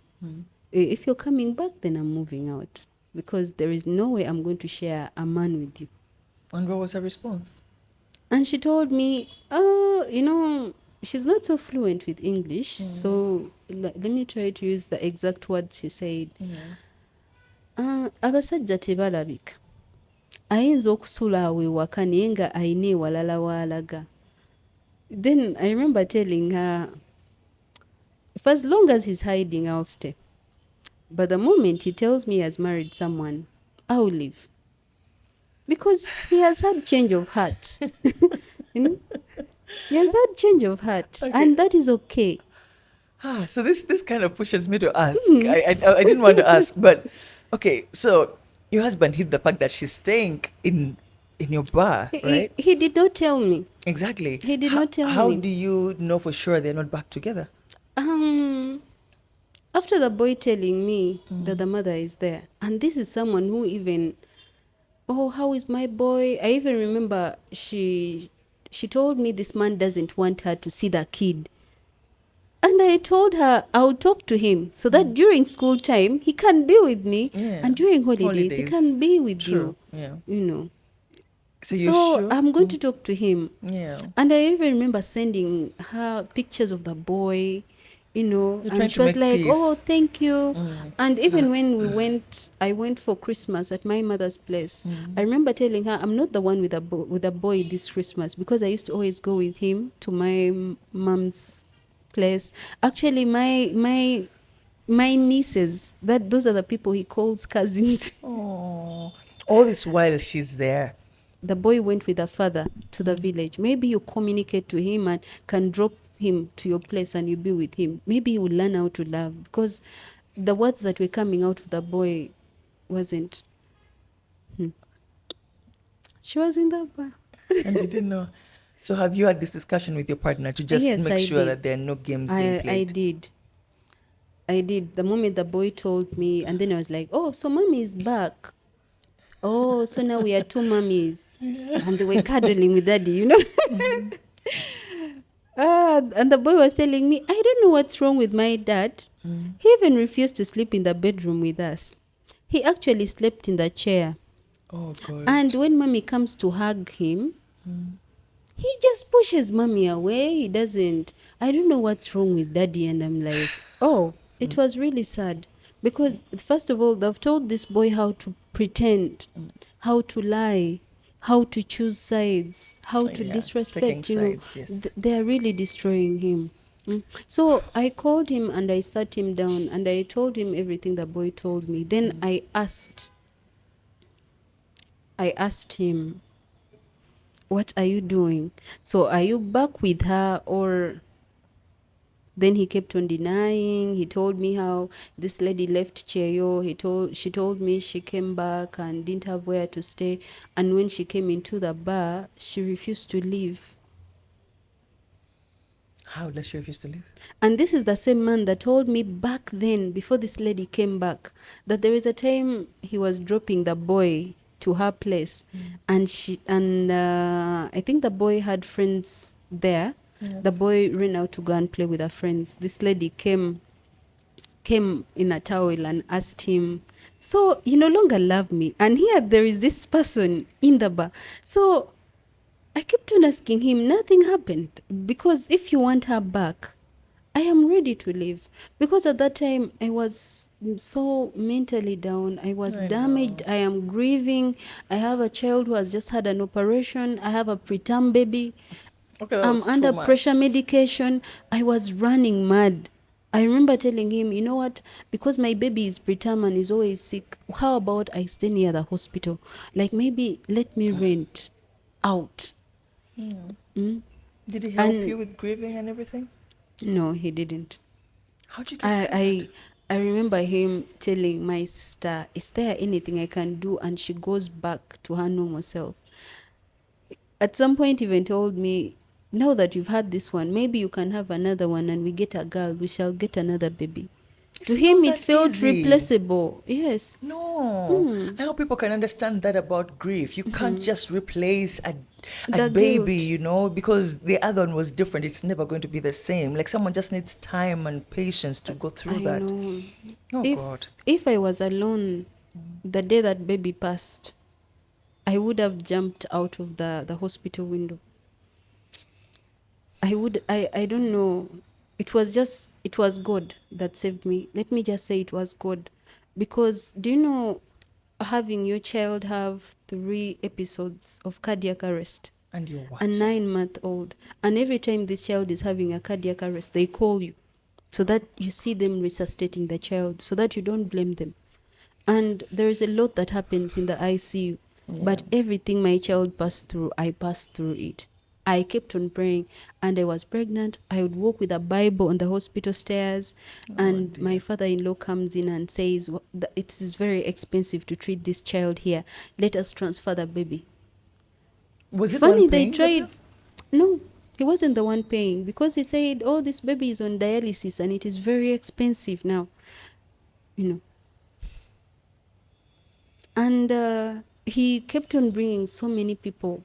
If you're coming back, then I'm moving out, because there is no way I'm going to share a man with you. And what was her response? And she told me, she's not so fluent with English. So let me try to use the exact words she said. Abasajja tebalabika. Ayinza okusula awo ewaka naye nga ayina ewalala w'alaga. Then I remember telling her, for as long as he's hiding, I'll stay. But the moment he tells me he has married someone, I'll leave. Because he has had change of heart. you know? He has had change of heart. Okay. And that is okay. So this kind of pushes me to ask. I didn't want to ask, but okay. So your husband hid the fact that she's staying in your bar, right? He did not tell me. Exactly. He did not tell How me. do you know for sure they're not back together? After the boy telling me that the mother is there, and this is someone who even, oh, how is my boy? I even remember she told me this man doesn't want her to see the kid. And I told her I'll talk to him so that during school time he can be with me, and during holidays he can be with True. you. Yeah. You know. So you So sure? I'm going to talk to him. Yeah. And I even remember sending her pictures of the boy, You're trying and to she was make like, peace. oh, thank you. And even when I went for Christmas at my mother's place, I remember telling her, I'm not the one with a boy this Christmas, because I used to always go with him to my mom's place. Actually, my nieces, those are the people he calls cousins. Oh, all this while she's there. The boy went with the father to the village. Maybe you communicate to him and can drop him to your place and you be with him. Maybe he will learn how to love, because the words that were coming out of the boy wasn't. She was in the bar. And you didn't know. So have you had this discussion with your partner to just Yes, make I sure did. that there are no games being I played? did. I did. The moment the boy told me, and then I was like, oh, so mommy is back. Oh, so now we are two mummies. And they were cuddling with daddy. And the boy was telling me, I don't know what's wrong with my dad. He even refused to sleep in the bedroom with us. He actually slept in the chair. Oh God. And when mommy comes to hug him, he just pushes mommy away. He doesn't. I don't know what's wrong with daddy. And I'm like, oh, it was really sad. Because first of all, they've told this boy how to pretend, how to lie, how to choose sides, how to Yeah, disrespect. taking sides, yes. They are really destroying him. So I called him and I sat him down and I told him everything the boy told me. Then I asked him, what are you doing? So are you back with her? Or then he kept on denying. He told me how this lady left Cheyo. She told me she came back and didn't have where to stay. And when she came into the bar, she refused to leave. How does she refuse to leave? And this is the same man that told me back then, before this lady came back, that there is a time he was dropping the boy to her place, and I think the boy had friends there. The Yes. boy ran out to go and play with her friends. This lady came in a towel and asked him, so you no longer love me? And here there is this person in the bar. So I kept on asking him, nothing happened. Because if you want her back, I am ready to leave. Because at that time, I was so mentally down. I was I damaged. know. I am grieving. I have a child who has just had an operation. I have a preterm baby. Okay, that I'm was too under pressure much. medication. I was running mad. I remember telling him, you know what, because my baby is preterm and is always sick, how about I stay near the hospital? Like maybe let me rent out. Mm? Did he help And you with grieving and everything? no, he didn't. How'd you get I, through that? I I remember him telling my sister, is there anything I can do? And she goes back to her normal self. At some point, even told me, now that you've had this one, maybe you can have another one and we get a girl, we shall get another baby. To It's him, not it that felt easy. replaceable. Yes. No, Mm. I hope people can understand that about grief. You can't just replace a The baby, guilt. because the other one was different. It's never going to be the same. Like someone just needs time and patience to go through I that. know. Oh God. If I was alone the day that baby passed, I would have jumped out of the hospital window. I don't know. It was God that saved me. Let me just say it was God. Because do you know, having your child have 3 episodes of cardiac arrest, And you're a watching. 9-month old, and every time this child is having a cardiac arrest, they call you so that you see them resuscitating the child, so that you don't blame them. And there is a lot that happens in the ICU. Yeah. But everything my child passed through, I passed through it. I kept on praying, and I was pregnant. I would walk with a Bible on the hospital stairs, Oh and my dear. father-in-law comes in and says, it is very expensive to treat this child here. Let us transfer the baby. Was it the one Funny, they paying the bill? tried. No, he wasn't the one paying, because he said, oh, this baby is on dialysis and it is very expensive now, you know. And he kept on bringing so many people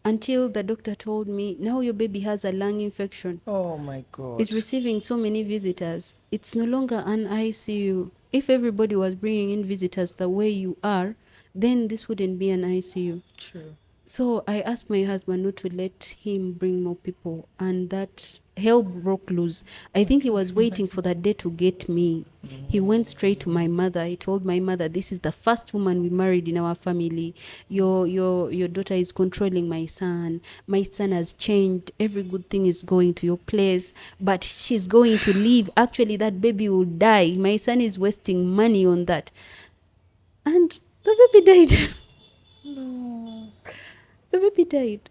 until the doctor told me, now your baby has a lung infection. Oh my Is God. receiving so many visitors. It's no longer an ICU. If everybody was bringing in visitors the way you are, then this wouldn't be an ICU. True. So I asked my husband not to let him bring more people, and that hell broke loose. I think he I was can waiting for imagine. that day to get me. He went straight to my mother. He told my mother, this is the first woman we married in our family. Your daughter is controlling my son. My son has changed. Every good thing is going to your place, but she's going to leave. Actually, that baby will die. My son is wasting money on that. And the baby died. No. The baby died.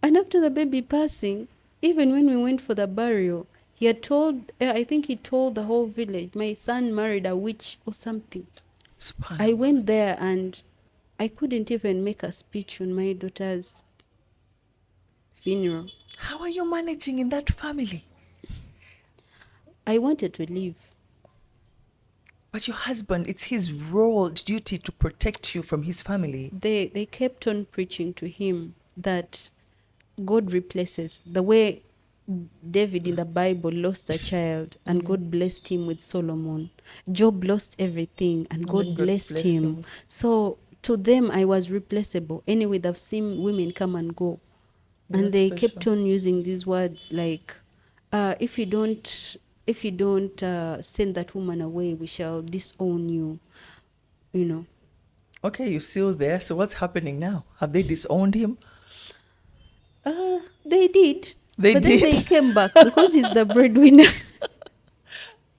And after the baby passing, even when we went for the burial, he had told, I think he told the whole village, my son married a witch or something. I Subhanallah. went there and I couldn't even make a speech on my daughter's funeral. How are you managing in that family? I wanted to leave. But your husband, it's his role, duty to protect you from his family. They kept on preaching to him that God replaces the way David in the Bible lost a child and Yeah. God blessed him with Solomon. Job lost everything and And then God God blessed blessed him. him. So to them, I was replaceable. Anyway, they've seen women come and go. Yeah, And that's they special. kept on using these words like, if you don't send that woman away, we shall disown you, you know. Okay, you're still there. So what's happening now? Have they disowned him? They did, They but then did. they came back because he's the breadwinner.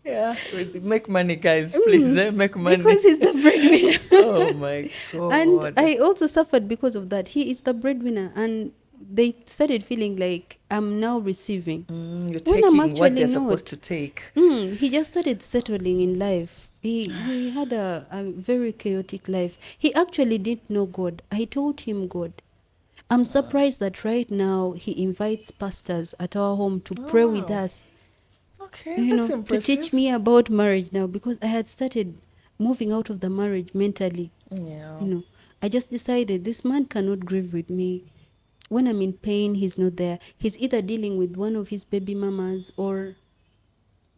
Yeah. Make money, guys. Please, make money. Because he's the breadwinner. Oh my And God. I also suffered because of that. He is the breadwinner, and they started feeling like I'm now receiving You're when I'm taking what actually they're supposed to not. take. He just started settling in life. He had a very chaotic life. He actually didn't know God. I told him God. I'm surprised that right now he invites pastors at our home to pray with Wow. us, Okay, that's to teach impressive. me about marriage now, because I had started moving out of the marriage mentally. Yeah. I just decided this man cannot grieve with me. When I'm in pain, he's not there. He's either dealing with one of his baby mamas or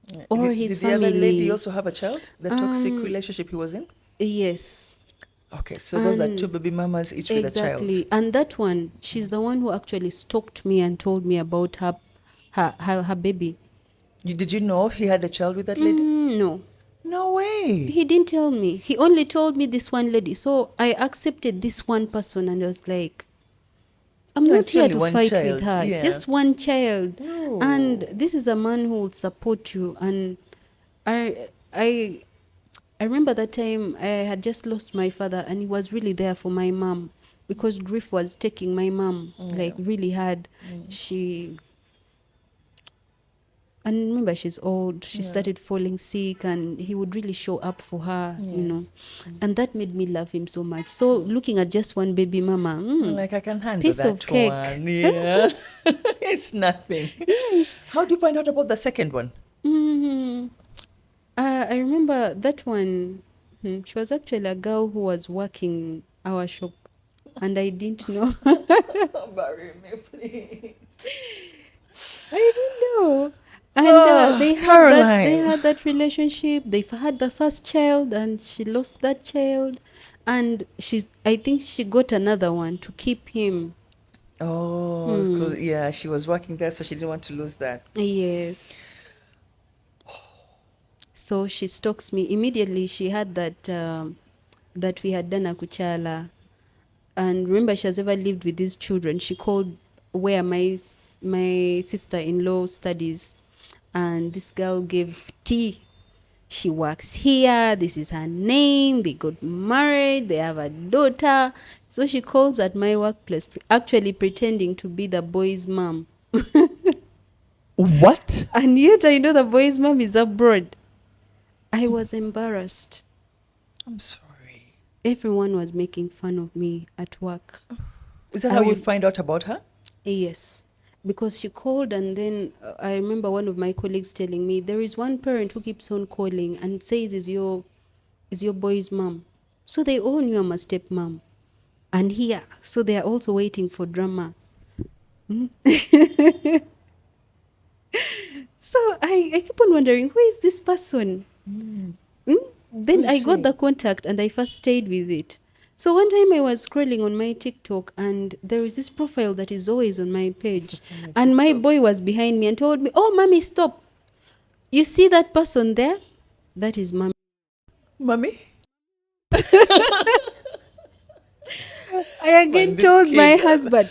his Did the other lady family. also have a child? The toxic Um, relationship he was in? yes. Okay, so those are two And baby mamas, each with a child. exactly. And that one, she's the one who actually stalked me and told me about her baby. Did you know he had a child with that lady? No. No way. He didn't tell me. He only told me this one lady. So I accepted this one person and I was like, I'm No, not it's here only to one fight with child. her. It's Yeah. just one child. And No. this is a man who will support you. And I I I remember that time I had just lost my father and he was really there for my mom, because grief was taking my mom like Yeah. really hard. She And remember, she's old. She Yeah. started falling sick, and he would really show up for her. Yes. And that made me love him so much. So, looking at just one baby mama, Like I can handle piece of that cake. one. Yeah. It's nothing. Yes. How do you find out about the second one? Mm, I remember that one. She was actually a girl who was working in our shop, and I didn't know. Bury me, please. I don't know. And Oh, they Caroline. had that relationship. They had the first child, and she lost that child, and I think she got another one to keep him. Oh, Hmm. 'cause- yeah, she was working there, so she didn't want to lose that. Yes. So she stalks me immediately. She had that we had done a kuchala, and remember, she has ever lived with these children. She called where my sister-in-law studies, and this girl gave tea. She works here. This is her name. They got married. They have a daughter. So she calls at my workplace, actually pretending to be the boy's mom. What? And yet I know the boy's mom is abroad. I was embarrassed. I'm sorry. Everyone was making fun of me at work. Is that I how you would, find out about her? yes, because she called, and then I remember one of my colleagues telling me there is one parent who keeps on calling and says is your boy's mom. So they all knew I'm a stepmom. And here, so they are also waiting for drama. So I keep on wondering, who is this person? Who Then is I got she? the contact and I first stayed with it. So one time I was scrolling on my TikTok, and there is this profile that is always on my page. On your And my TikTok. boy was behind me and told me, "Oh, mommy, stop. You see that person there? That is mommy." Mommy? I Man, again this told my kid. husband,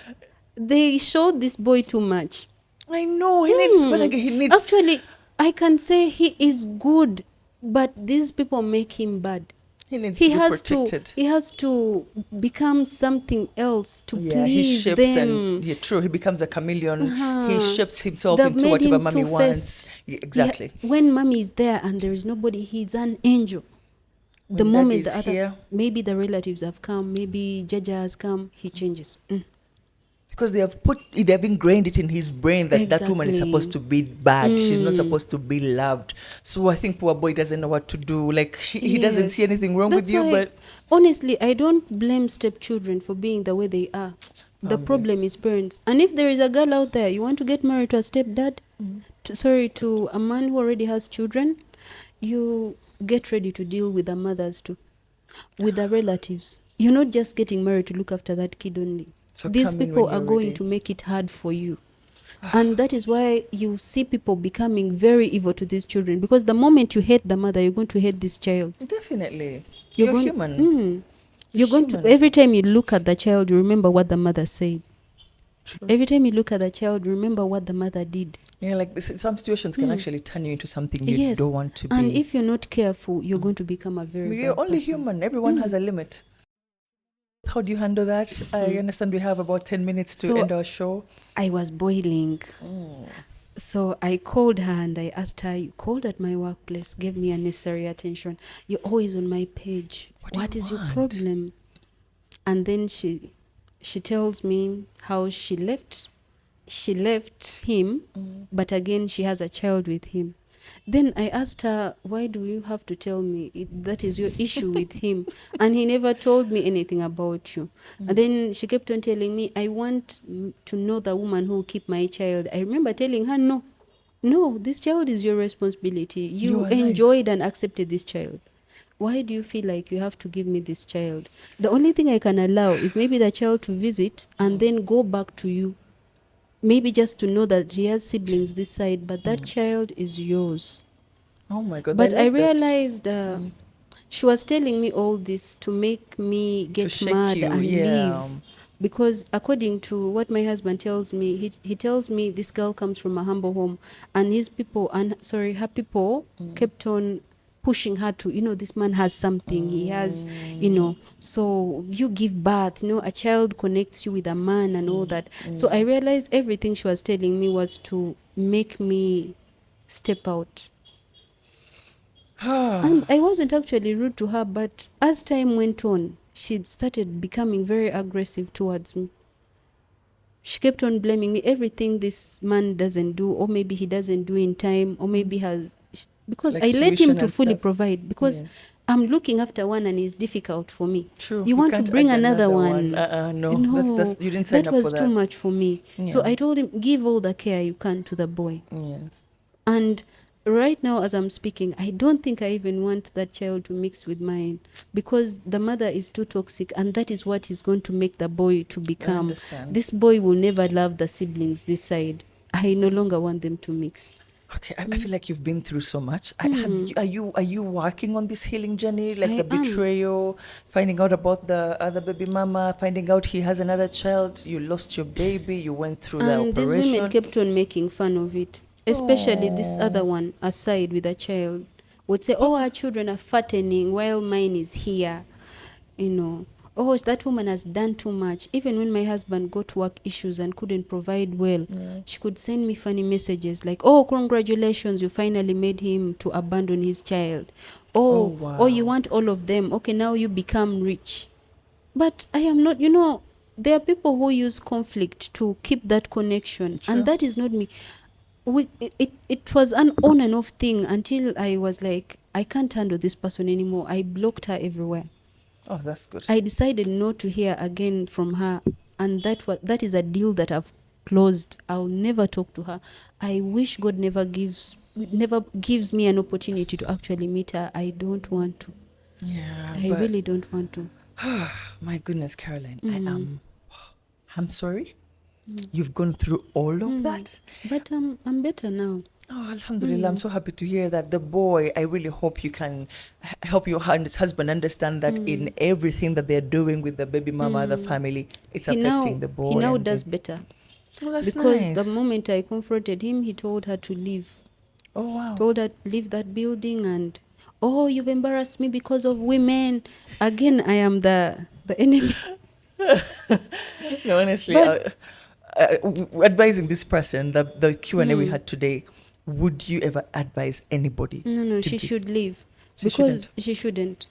they showed this boy too much. I know he needs, but Hmm. again, he needs. Actually, I can say he is good, but these people make him bad. He needs to He be has to protected. he has to become something else to Yeah, he please shapes and them. yeah, true. He becomes a chameleon. He Uh-huh. shapes himself They've into made whatever him mommy wants. two-faced. Yeah, exactly. When mommy is there and there is nobody, he's an angel. The When daddy moment is the other, here, maybe the relatives have come, maybe Jaja has come, he changes. because they've ingrained it in his brain that that woman is supposed Exactly. to be bad. She's not supposed to be loved. So I think poor boy doesn't know what to do. Like he doesn't see Yes. anything wrong with That's you, why, but honestly, I don't blame stepchildren for being the way they are. The Humbly. problem is parents. And if there is a girl out there, you want to get married to a stepdad, to a man who already has children, you get ready to deal with the mothers too, with the relatives. You're not just getting married to look after that kid only. So These come in when people are you're going ready. to make it hard for you. And that is why you see people becoming very evil to these children, because the moment you hate the mother, you're going to hate this child. Definitely. You're You're going human. you're going to, Human. every time you look at the child, you remember what the mother said. True. Every time you look at the child, remember what the mother did. Yeah, like some situations can actually turn you into something you Yes. don't want to And be. if you're not careful, you're going to become a very You're bad only person. human. Everyone has a limit. How do you handle that? I understand we have about 10 minutes to So end our show. I was boiling. So I called her and I asked her, "You called at my workplace, gave me unnecessary attention. You're always on my page. What do What you is your want?" problem?" And then she tells me how she left him, but again she has a child with him. Then I asked her, why do you have to tell me that is your issue with him? And he never told me anything about you. And then she kept on telling me, I want to know the woman who will keep my child. I remember telling her, no, no, this child is your responsibility. You You are alive. enjoyed and accepted this child. Why do you feel like you have to give me this child? The only thing I can allow is maybe the child to visit and then go back to you. Maybe just to know that he has siblings this side, but that child is yours. Oh my God, I But I like that. realized she was telling me all this to make me To get shake mad you, and yeah. leave. Because according to what my husband tells me, he tells me this girl comes from a humble home, and her people kept on pushing her to, this man has something, he has, so you give birth, a child connects you with a man and all that. So I realized everything she was telling me was to make me step out. And I wasn't actually rude to her, but as time went on, she started becoming very aggressive towards me. She kept on blaming me everything this man doesn't do, or maybe he doesn't do in time, or maybe has, because Like I let him tuition to and fully stuff. provide, because Yes. I'm looking after one and it's difficult for me. True. You You want to can't bring add another another one. one? No. That's No, you didn't sign that up for was too that. much for me. So Yeah. I told him, give all the care you can to the boy. Yes. And right now, as I'm speaking, I don't think I even want that child to mix with mine, because the mother is too toxic, and that is what is going to make the boy to I become. understand. This boy will never love the siblings this side. I no longer want them to mix. Okay, I feel like you've been through so much. Mm, Are you working on this healing journey, like the I am. betrayal, finding out about the other baby mama, finding out he has another child, you lost your baby, you went through the And these women operation. kept on making fun of it, especially this Oh, other one, aside with a child, would say, oh, our children are fattening while mine is here. Oh, that woman has done too much. Even when my husband got work issues and couldn't provide well, yeah. she could send me funny messages like, oh, congratulations, you finally made him to abandon his child. Oh Oh, you wow. want all of them. Okay, now you become rich. But I am not, there are people who use conflict to keep that connection, and True. that is not me. It was an on and off thing until I was like, I can't handle this person anymore. I blocked her everywhere. Oh, that's good. I decided not to hear again from her, and that is a deal that I've closed. I'll never talk to her. I wish God never gives me an opportunity to actually meet her. I don't want to. Yeah, I but really don't want to. my goodness, Caroline, Mm, I'm sorry. mm, You've gone through all of mm. that. But I'm better now. Oh, Alhamdulillah, I'm Mm, so happy to hear that. The boy, I really hope you can help your husband understand that in mm, everything that they're doing with the baby mama, the mm. family, it's He affecting now the he boy now and does baby. better, Oh, that's because the nice. moment I confronted him, he told her to leave. Oh, wow. Told her to leave that building, and oh, you've embarrassed me because of women. Again, I am the enemy. No, honestly, But advising this person, the Q&A we mm, had today, would you ever advise anybody no, no, to she do? should leave, She shouldn't. because she shouldn't.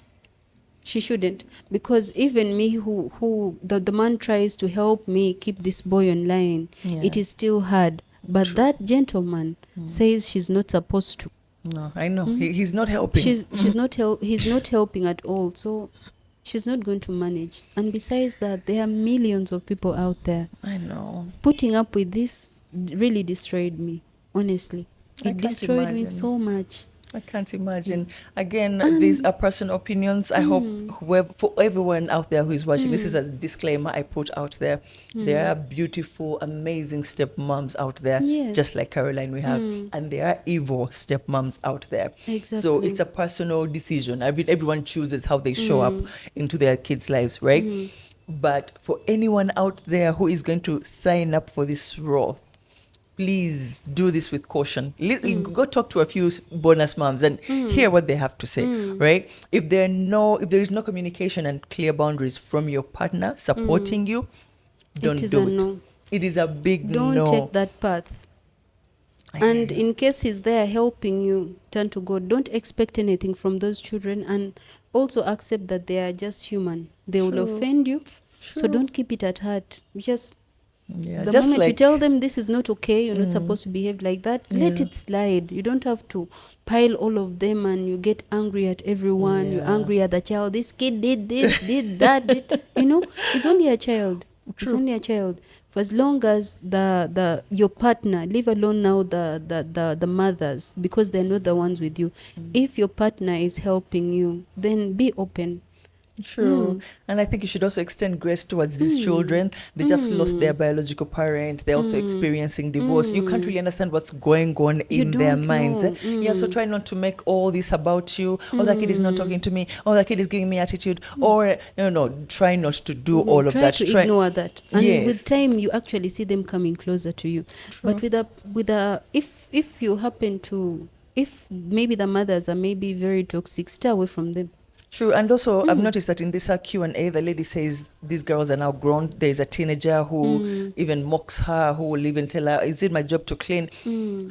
She shouldn't, because even me, who the man tries to help me keep this boy online, it Yeah, is still hard. But true. that gentleman says she's not supposed to. No, I know. Mm? He's not helping. He's not helping at all. So she's not going to manage. And besides that, there are millions of people out there. I know. Putting up with this really destroyed me, honestly. I It can't destroyed me imagine. so much. I can't imagine. Again, these And are personal opinions. I hope mm, whoever, for everyone out there who is watching, this is mm, a disclaimer I put out there. There mm, are beautiful, amazing stepmoms out there, just yes, like Caroline we have, mm, and there are evil stepmoms out there. So it's exactly. a personal decision. I mean, everyone chooses how they show up Mm, into their kids' lives, right? mm, But for anyone out there who is going to sign up for this role, please do this with caution. mm, Go talk to a few bonus moms and hear mm, what they have to say, mm, right? If there is no communication and clear boundaries from your partner mm. supporting you, It don't is a do it. no. It is a big Don't take no. that path. I hear And you. in case he's there helping you turn to God, don't expect anything from those children, and also accept that they are just human. They will True. offend you. So True. don't keep it at heart. Just Yeah, the just moment you like tell them this is not okay, you're not supposed to behave like that, let Yeah. it slide. You don't have to pile all of them and you get angry at everyone. You're Yeah. angry at the child. This kid did this, did that, did, you know, it's only a child. It's True. only a child. For as long as the your partner, leave alone now the mothers, because they're not the ones with you. If your partner is helping you, then be open. True. And I think you should also extend grace towards these Mm. children. They just lost their biological parent. They're also experiencing divorce. You can't really understand what's going on You in their don't minds. know. Yeah, so try not to make all this about you. Oh, that kid is not talking to me. Oh, that kid is giving me attitude. Or, no, try not to do all of Try that. to ignore that, and with Yes. time you actually see them coming closer to you. But True. with a if you happen to, if maybe the mothers are maybe very toxic, stay away from them. True, and also I've noticed that in this Q&A, the lady says these girls are now grown. There's a teenager who even mocks her, who will even tell her, "Is it my job to clean?"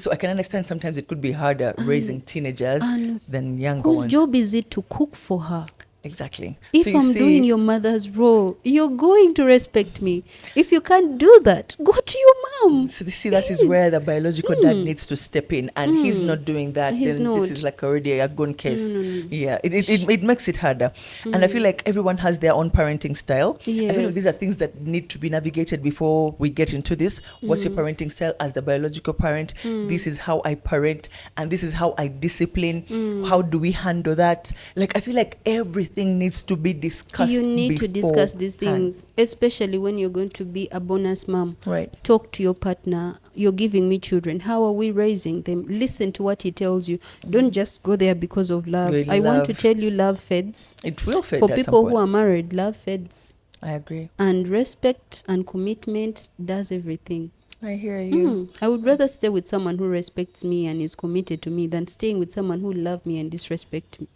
So I can understand sometimes it could be harder raising teenagers And than younger whose ones. job is it to cook for her? Exactly. So If you I'm doing see, your mother's role, you're going to respect me. If you can't do that, go to your mom. so you see that is where Please. the biological dad needs to step in, and he's not doing that. He's Then this is not. like already a gone case. No, no, no. Yeah, it makes it harder, and I feel like everyone has their own parenting style. I feel like these are Yes. things that need to be navigated before we get into this. What's your parenting style as the biological parent? This is how I parent, and this is how I discipline. How do we handle that? Like I feel like everything needs to be discussed. You need to discuss these beforehand. things, especially when you're going to be a bonus mom. Right. Talk to your partner. You're giving me children. How are we raising them? Listen to what he tells you. Don't just go there because of love. You're in I want to love. tell you, love feds. It will fade For at some people point. who are married, love feds. I agree. And respect and commitment does everything. I hear you. I would rather stay with someone who respects me and is committed to me than staying with someone who loves me and disrespects me.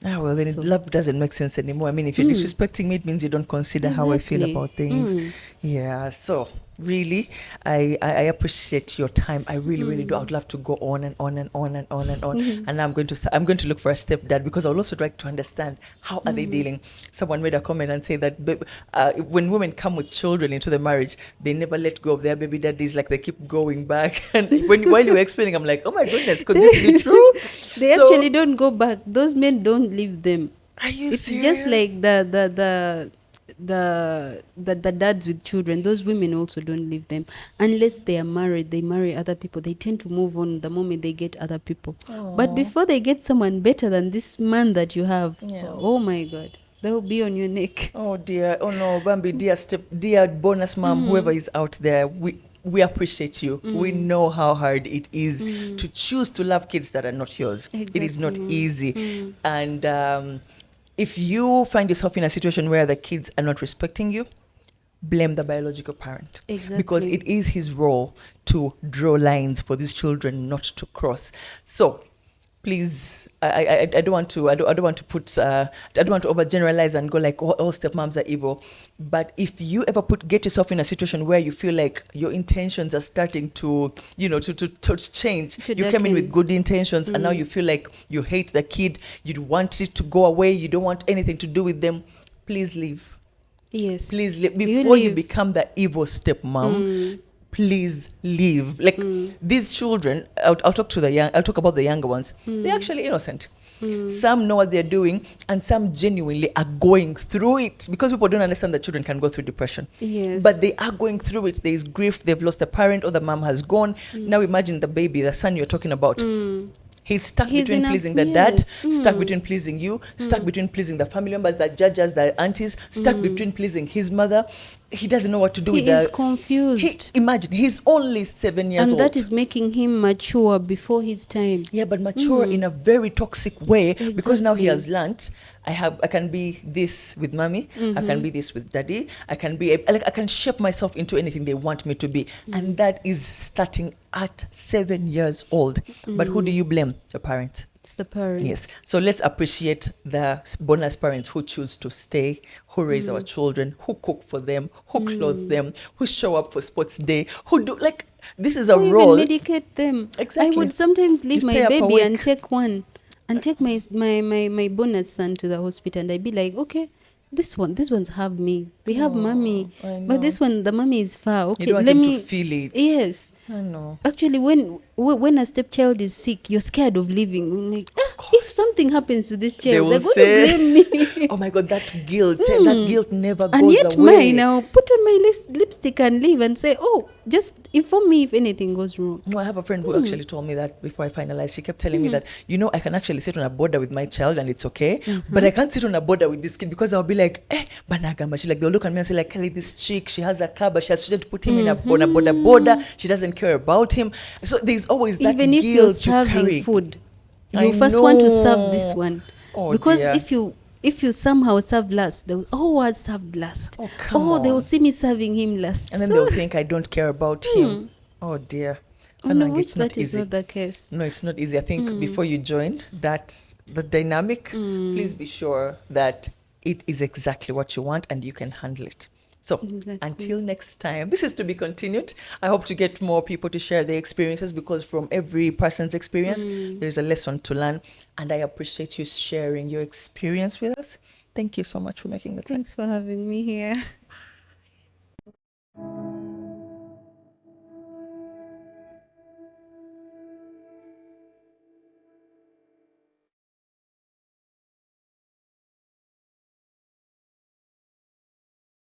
Ah, well, then So- love doesn't make sense anymore. I mean, if you're disrespecting me, it means you don't consider how I feel Exactly. about things. Yeah. So really, I appreciate your time. I really do. I would love to go on and on and on and on and on. And I'm going to look for a stepdad, because I would also like to understand how are they dealing. Someone made a comment and say that when women come with children into the marriage, they never let go of their baby daddies. Like they keep going back. And while you were explaining, I'm like, oh my goodness, could this be true? They So- actually don't go back. Those men don't leave them. Are you It's serious? just like the dads with children. Those women also don't leave them unless they are married. They marry other people. They tend to move on the moment they get other people. But before they get someone better than this man that you have, Yeah. oh my God, they'll be on your neck. Oh dear, oh no, Bambi, dear bonus mom, whoever is out there, we appreciate you. We know how hard it is to choose to love kids that are not yours. It is not Exactly. easy. And if you find yourself in a situation where the kids are not respecting you, blame the biological parent. Exactly. Because it is his role to draw lines for these children not to cross. So please, I don't want to overgeneralize and go like all stepmoms are evil. But if you ever get yourself in a situation where you feel like your intentions are starting to to change, To you came in darken. with good intentions and now you feel like you hate the kid, you want it to go away, you don't want anything to do with them, please leave. Yes. Please leave before you leave. become the evil stepmom. Please leave. Like these children, I'll talk about the younger ones. They're actually innocent. Some know what they're doing, and some genuinely are going through it, because people don't understand that children can go through depression. Yes. But they are going through it. There is grief. They've lost a parent, or the mom has gone. Now imagine the baby, the son you're talking about. He's stuck He's between in a- pleasing the dad, yes. stuck between pleasing you, stuck between pleasing the family members, the judges, the aunties, stuck between pleasing his mother. He doesn't know what to do He with is the... confused. Imagine, he's only 7 years And old. that is making him mature before his time. Yeah, but mature in a very toxic way, because now he Exactly. has learnt I can be this with mommy, I can be this with daddy, I can shape myself into anything they want me to be. And that is starting at 7 years old. But who do you blame? Your parents. It's the parents. Yes. So let's appreciate the bonus parents who choose to stay, who raise our children, who cook for them, who clothe them, who show up for sports day, who do this is a Who role. even medicate them. Exactly. I would sometimes leave You stay my up baby and awake. take one and take my bonus son to the hospital, and I'd be like, okay, these ones have me. They have mommy, I but know. this one, the mommy is far. You Okay, don't want let him to me. feel it. Yes. I know. Actually, when a stepchild is sick, you're scared of leaving. You're like, Of if course. something happens to this They child, they're will going to say, blame me. oh my God, that guilt, that guilt never And goes yet mine, away. I'll put on my lipstick and leave and say, oh, just inform me if anything goes wrong. No, I have a friend who actually told me that before I finalized. She kept telling me that, you know, I can actually sit on a border with my child and it's okay, but I can't sit on a border with this kid because I'll be like, banagama. She like, they'll look at me and say like, Kelly, this chick, she has a car, but she has chosen to put him in on a border. She doesn't care about him. So there's always that Even if you're guilt you serving carry. food, I you first want to serve this know. one. Oh Because dear. if you somehow serve last, they'll, oh, I served last. Oh, come Oh, they will on. see me serving him last. And then So, they'll think I don't care about him. Oh dear. oh no, Anang, which it's not that is easy. not the case. No, it's not easy. I think before you join the dynamic, please be sure that it is exactly what you want and you can handle it. So Exactly. until next time, this is to be continued. I hope to get more people to share their experiences because from every person's experience, there's a lesson to learn. And I appreciate you sharing your experience with us. Thank you so much for making the time. Thanks for having me here.